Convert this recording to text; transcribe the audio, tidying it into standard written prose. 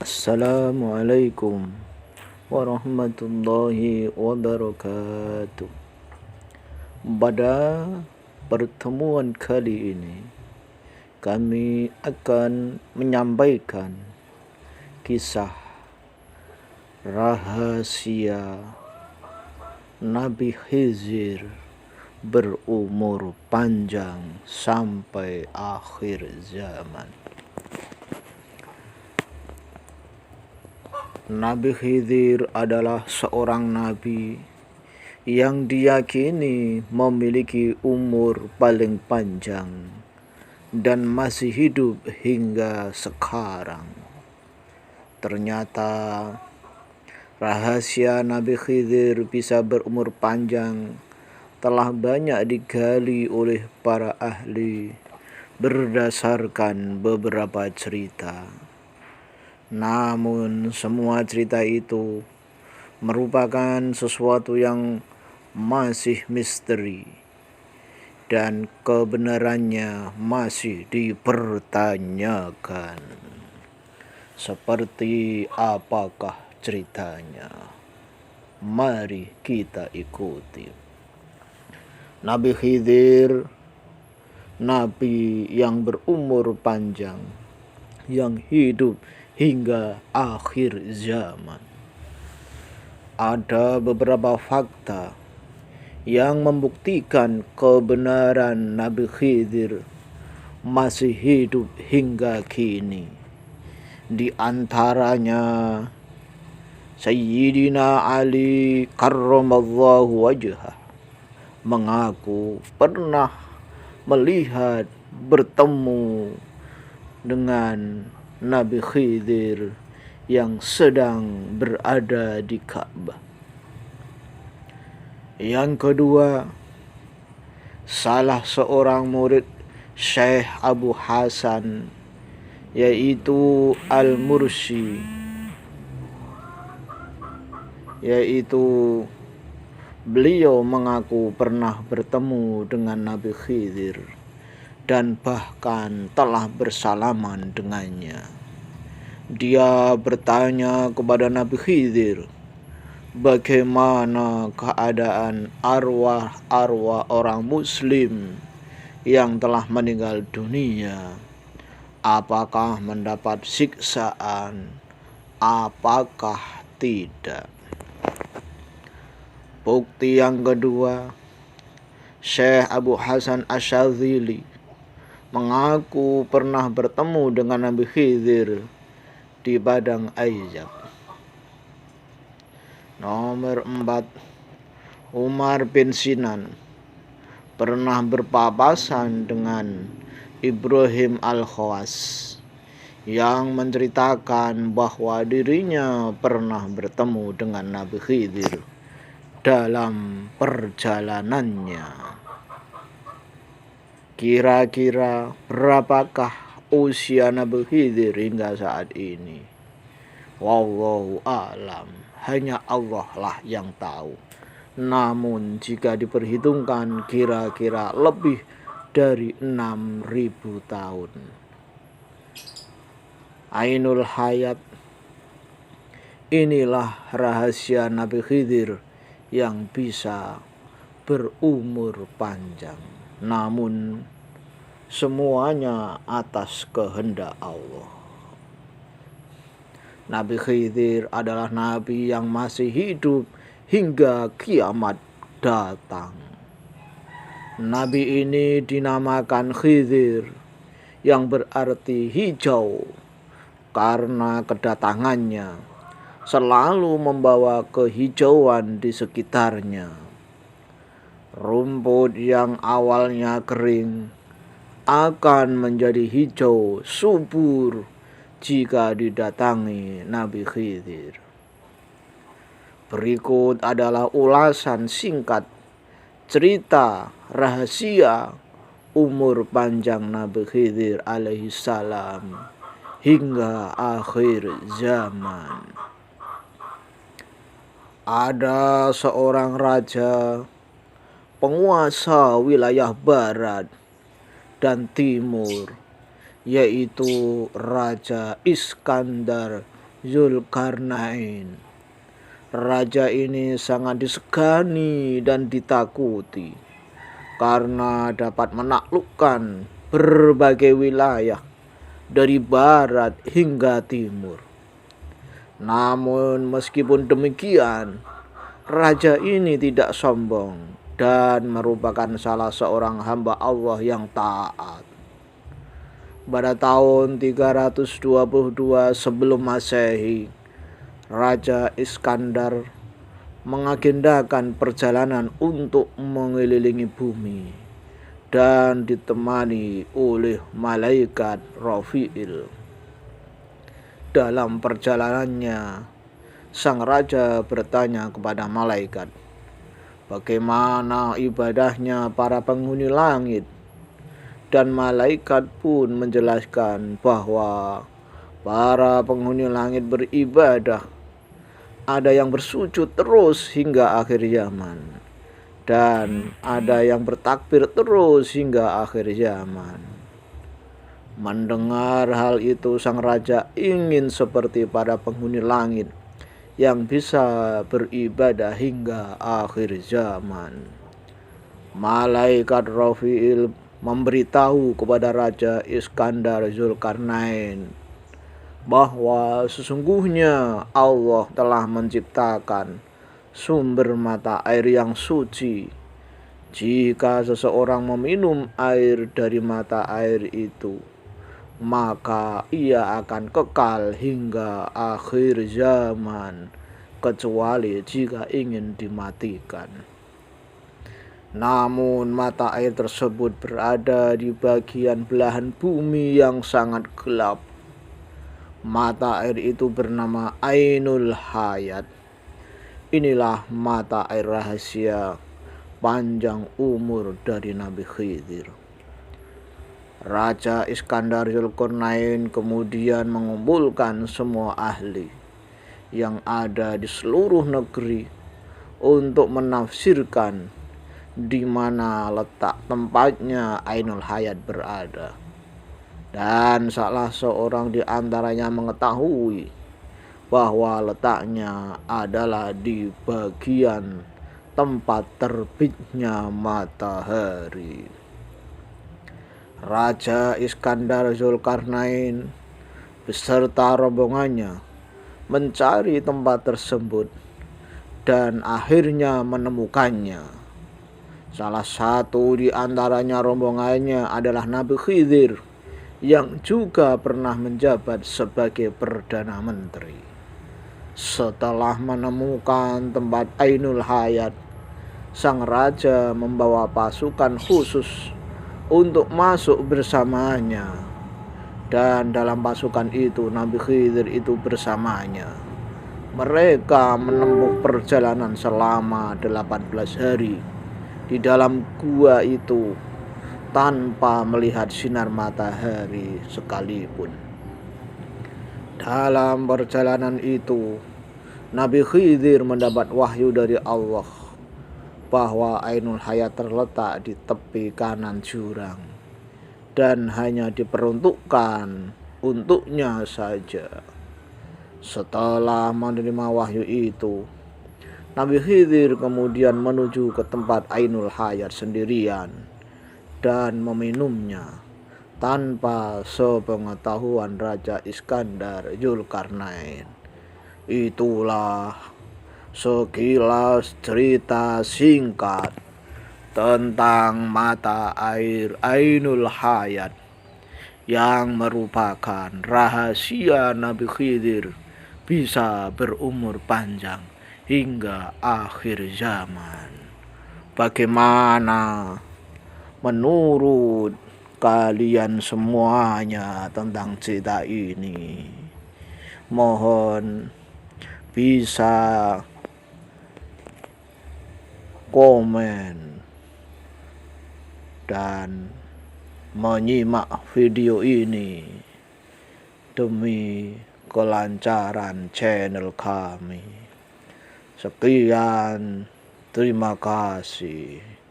Assalamualaikum warahmatullahi wabarakatuh. Pada pertemuan kali ini, kami akan menyampaikan kisah rahasia Nabi Khidir berumur panjang sampai akhir zaman. Nabi Khidir adalah seorang nabi yang diyakini memiliki umur paling panjang dan masih hidup hingga sekarang. Ternyata rahasia Nabi Khidir bisa berumur panjang telah banyak digali oleh para ahli berdasarkan beberapa cerita. Namun semua cerita itu merupakan sesuatu yang masih misteri dan kebenarannya masih dipertanyakan. Seperti apakah ceritanya? Mari kita ikuti. Nabi Khidir, nabi yang berumur panjang, yang hidup hingga akhir zaman. Ada beberapa fakta yang membuktikan kebenaran Nabi Khidir masih hidup hingga kini. Di antaranya Sayyidina Ali karramallahu wajhah mengaku pernah melihat bertemu dengan Nabi Khidir yang sedang berada di Ka'bah. Yang kedua, salah seorang murid Syekh Abu Hasan, yaitu Al-Mursi, yaitu beliau mengaku pernah bertemu dengan Nabi Khidir dan bahkan telah bersalaman dengannya. Dia bertanya kepada Nabi Khidir, bagaimana keadaan arwah-arwah orang muslim yang telah meninggal dunia? Apakah mendapat siksaan? Apakah tidak? Bukti yang kedua, Syekh Abu Hasan Asyadzili mengaku pernah bertemu dengan Nabi Khidir di Padang Aijab. Nomor 4, Umar bin Sinan pernah berpapasan dengan Ibrahim Al-Khawas yang menceritakan bahwa dirinya pernah bertemu dengan Nabi Khidir dalam perjalanannya. Kira-kira berapakah usia Nabi Khidir hingga saat ini? Wallahu a'lam, hanya Allah lah yang tahu. Namun jika diperhitungkan kira-kira lebih dari 6.000 tahun. Ainul Hayat, inilah rahasia Nabi Khidir yang bisa berumur panjang. Namun semuanya atas kehendak Allah. Nabi Khidir adalah nabi yang masih hidup hingga kiamat datang. Nabi ini dinamakan Khidir, yang berarti hijau, karena kedatangannya selalu membawa kehijauan di sekitarnya. Rumput yang awalnya kering akan menjadi hijau subur jika didatangi Nabi Khidir. Berikut adalah ulasan singkat cerita rahasia umur panjang Nabi Khidir alaihissalam hingga akhir zaman. Ada seorang raja, penguasa wilayah barat dan timur, yaitu Raja Iskandar Zulkarnain. Raja ini sangat disegani dan ditakuti karena dapat menaklukkan berbagai wilayah dari barat hingga timur. Namun meskipun demikian, raja ini tidak sombong dan merupakan salah seorang hamba Allah yang taat. Pada tahun 322 sebelum Masehi, Raja Iskandar mengagendakan perjalanan untuk mengelilingi bumi dan ditemani oleh malaikat Rafiil. Dalam perjalanannya, sang raja bertanya kepada malaikat, bagaimana ibadahnya para penghuni langit? Dan malaikat pun menjelaskan bahwa para penghuni langit beribadah. Ada yang bersujud terus hingga akhir zaman, dan ada yang bertakbir terus hingga akhir zaman. Mendengar hal itu, sang raja ingin seperti para penghuni langit yang bisa beribadah hingga akhir zaman. Malaikat Rafiil memberitahu kepada Raja Iskandar Zulkarnain bahwa sesungguhnya Allah telah menciptakan sumber mata air yang suci. Jika seseorang meminum air dari mata air itu, maka ia akan kekal hingga akhir zaman, kecuali jika ingin dimatikan. Namun mata air tersebut berada di bagian belahan bumi yang sangat gelap. Mata air itu bernama Ainul Hayat. Inilah mata air rahasia panjang umur dari Nabi Khidir. Raja Iskandar Zulkarnain kemudian mengumpulkan semua ahli yang ada di seluruh negeri untuk menafsirkan di mana letak tempatnya Ainul Hayat berada. Dan salah seorang di antaranya mengetahui bahwa letaknya adalah di bagian tempat terbitnya matahari. Raja Iskandar Zulkarnain beserta rombongannya mencari tempat tersebut dan akhirnya menemukannya. Salah satu di antaranya rombongannya adalah Nabi Khidir yang juga pernah menjabat sebagai Perdana Menteri. Setelah menemukan tempat Ainul Hayat, sang raja membawa pasukan khusus untuk masuk bersamanya. Dan dalam pasukan itu Nabi Khidir itu bersamanya. Mereka menempuh perjalanan selama 18 hari di dalam gua itu tanpa melihat sinar matahari sekalipun. Dalam perjalanan itu, Nabi Khidir mendapat wahyu dari Allah bahwa Ainul Hayat terletak di tepi kanan jurang dan hanya diperuntukkan untuknya saja. Setelah menerima wahyu itu, Nabi Khidir kemudian menuju ke tempat Ainul Hayat sendirian dan meminumnya tanpa sepengetahuan Raja Iskandar Zulkarnain. Itulah sekilas cerita singkat tentang mata air Ainul Hayat yang merupakan rahasia Nabi Khidir bisa berumur panjang hingga akhir zaman. Bagaimana menurut kalian semuanya tentang cerita ini? Mohon bisa komen dan menyimak video ini demi kelancaran channel kami. Sekian, terima kasih.